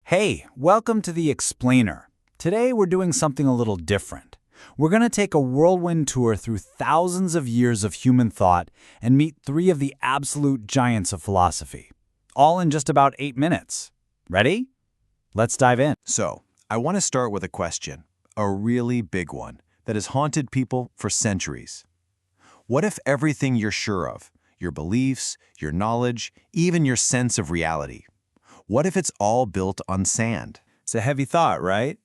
Hey, welcome to The Explainer. Today we're doing something a little different. We're going to take a whirlwind tour through thousands of years of human thought and meet three of the absolute giants of philosophy, all in just about 8 minutes. Ready? Let's dive in. So, I want to start with a question, a really big one, that has haunted people for centuries. What if everything you're sure of, your beliefs, your knowledge, even your sense of reality, what if it's all built on sand? It's a heavy thought, right?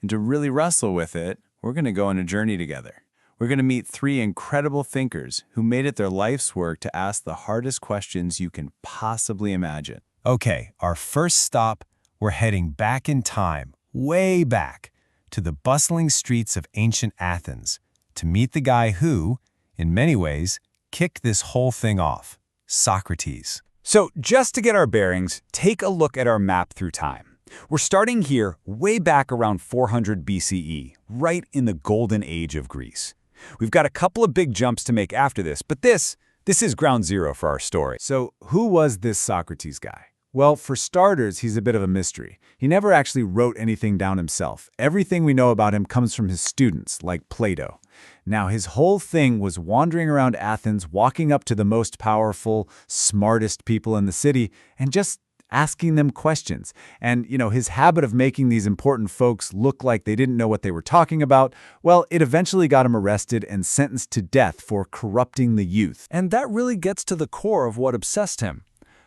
And to really wrestle with it, we're going to go on a journey together. We're going to meet three incredible thinkers who made it their life's work to ask the hardest questions you can possibly imagine. Okay, our first stop, we're heading back in time, way back, to the bustling streets of ancient Athens, to meet the guy who, in many ways, kicked this whole thing off, Socrates. So just to get our bearings, take a look at our map through time. We're starting here way back around 400 BCE, right in the golden age of Greece. We've got a couple of big jumps to make after this, but this is ground zero for our story. So who was this Socrates guy? Well, for starters, he's a bit of a mystery. He never actually wrote anything down himself. Everything we know about him comes from his students, like Plato. Now, his whole thing was wandering around Athens, walking up to the most powerful, smartest people in the city, and just asking them questions. And, his habit of making these important folks look like they didn't know what they were talking about, well, it eventually got him arrested and sentenced to death for corrupting the youth. And that really gets to the core of what obsessed him.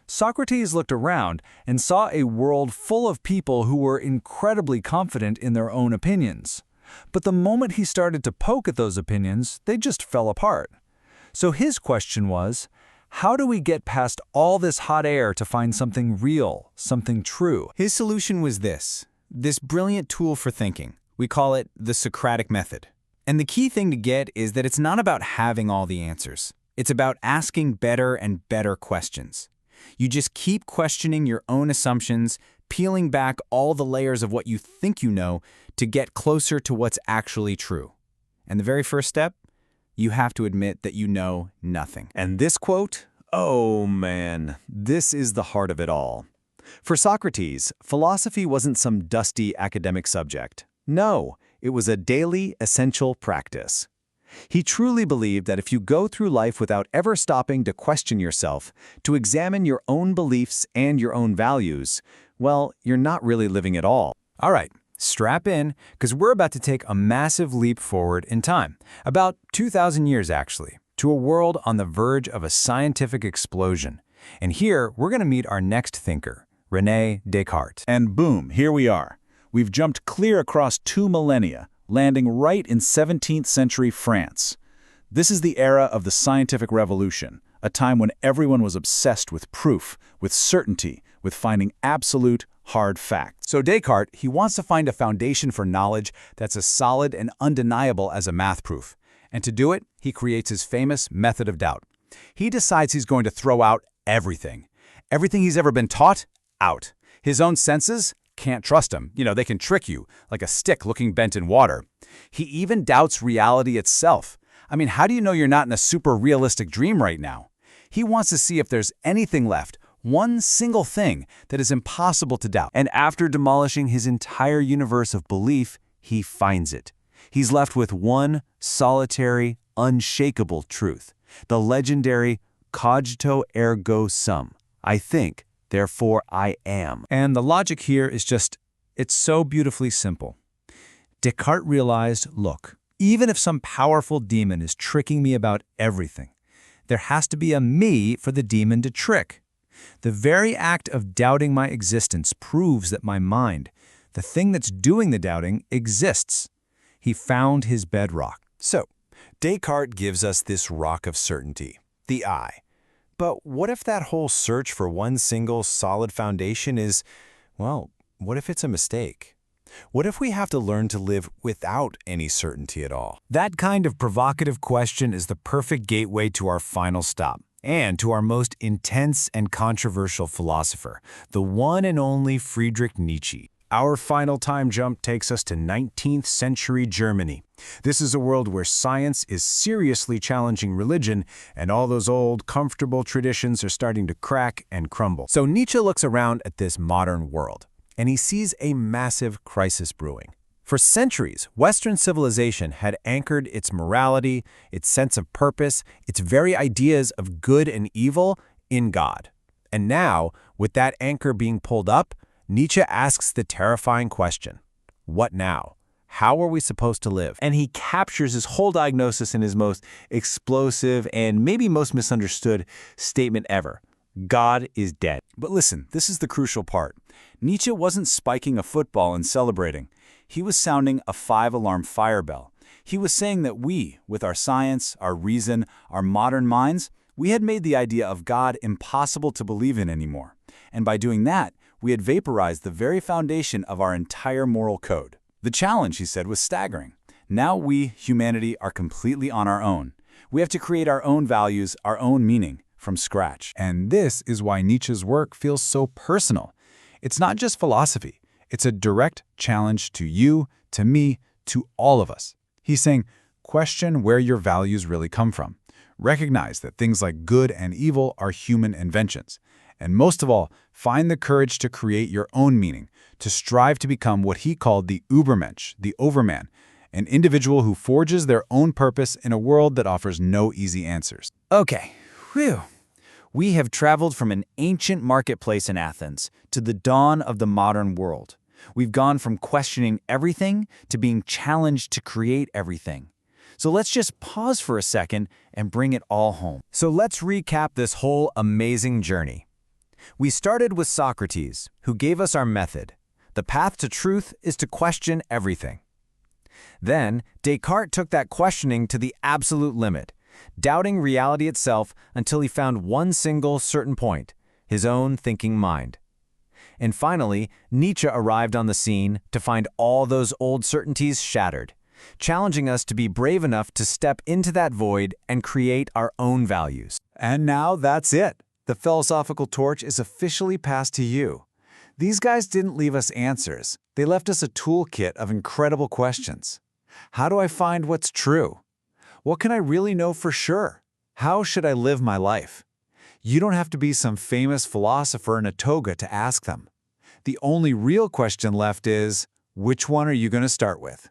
Socrates looked around and saw a world full of people who were incredibly confident in their own opinions. But the moment he started to poke at those opinions, they just fell apart. So his question was, how do we get past all this hot air to find something real, something true? His solution was this brilliant tool for thinking. We call it the Socratic method. And the key thing to get is that it's not about having all the answers. It's about asking better and better questions. You just keep questioning your own assumptions, peeling back all the layers of what you think you know to get closer to what's actually true. And the very first step, you have to admit that you know nothing. And this quote, oh man, this is the heart of it all. For Socrates, philosophy wasn't some dusty academic subject. No, it was a daily, essential practice. He truly believed that if you go through life without ever stopping to question yourself, to examine your own beliefs and your own values, well, you're not really living at all. All right, strap in, because we're about to take a massive leap forward in time, about 2,000 years actually, to a world on the verge of a scientific explosion. And here, we're going to meet our next thinker, René Descartes. And boom, here we are. We've jumped clear across 2 millennia, landing right in 17th century France. This is the era of the scientific revolution, a time when everyone was obsessed with proof, with certainty, with finding absolute, hard facts. So Descartes, he wants to find a foundation for knowledge that's as solid and undeniable as a math proof. And to do it, he creates his famous method of doubt. He decides he's going to throw out everything. Everything he's ever been taught, out. His own senses, can't trust them. They can trick you, like a stick looking bent in water. He even doubts reality itself. How do you know you're not in a super realistic dream right now? He wants to see if there's anything left, one single thing that is impossible to doubt. And after demolishing his entire universe of belief, he finds it. He's left with one solitary, unshakable truth, the legendary cogito ergo sum. I think, therefore I am. And the logic here is it's so beautifully simple. Descartes realized, look, even if some powerful demon is tricking me about everything, there has to be a me for the demon to trick. The very act of doubting my existence proves that my mind, the thing that's doing the doubting, exists. He found his bedrock. So, Descartes gives us this rock of certainty, the I. But what if that whole search for one single solid foundation is, well, what if it's a mistake? What if we have to learn to live without any certainty at all? That kind of provocative question is the perfect gateway to our final stop, and to our most intense and controversial philosopher, the one and only Friedrich Nietzsche. Our final time jump takes us to 19th century Germany. This is a world where science is seriously challenging religion, and all those old, comfortable traditions are starting to crack and crumble. So Nietzsche looks around at this modern world. and he sees a massive crisis brewing. For centuries, Western civilization had anchored its morality, its sense of purpose, its very ideas of good and evil in God. And now, with that anchor being pulled up, Nietzsche asks the terrifying question, what now? How are we supposed to live? And he captures his whole diagnosis in his most explosive and maybe most misunderstood statement ever. God is dead. But listen, this is the crucial part. Nietzsche wasn't spiking a football and celebrating. He was sounding a 5-alarm fire bell. He was saying that we, with our science, our reason, our modern minds, we had made the idea of God impossible to believe in anymore. And by doing that, we had vaporized the very foundation of our entire moral code. The challenge, he said, was staggering. Now we, humanity, are completely on our own. We have to create our own values, our own meaning, from scratch. And this is why Nietzsche's work feels so personal. It's not just philosophy. It's a direct challenge to you, to me, to all of us. He's saying, question where your values really come from. Recognize that things like good and evil are human inventions. And most of all, find the courage to create your own meaning, to strive to become what he called the Übermensch, the overman, an individual who forges their own purpose in a world that offers no easy answers. Okay, whew. We have traveled from an ancient marketplace in Athens to the dawn of the modern world. We've gone from questioning everything to being challenged to create everything. So let's just pause for a second and bring it all home. So let's recap this whole amazing journey. We started with Socrates, who gave us our method. The path to truth is to question everything. Then, Descartes took that questioning to the absolute limit, doubting reality itself until he found one single certain point, his own thinking mind. And finally, Nietzsche arrived on the scene to find all those old certainties shattered, challenging us to be brave enough to step into that void and create our own values. And now that's it. The philosophical torch is officially passed to you. These guys didn't leave us answers. They left us a toolkit of incredible questions. How do I find what's true? What can I really know for sure? How should I live my life? You don't have to be some famous philosopher in a toga to ask them. The only real question left is, which one are you going to start with?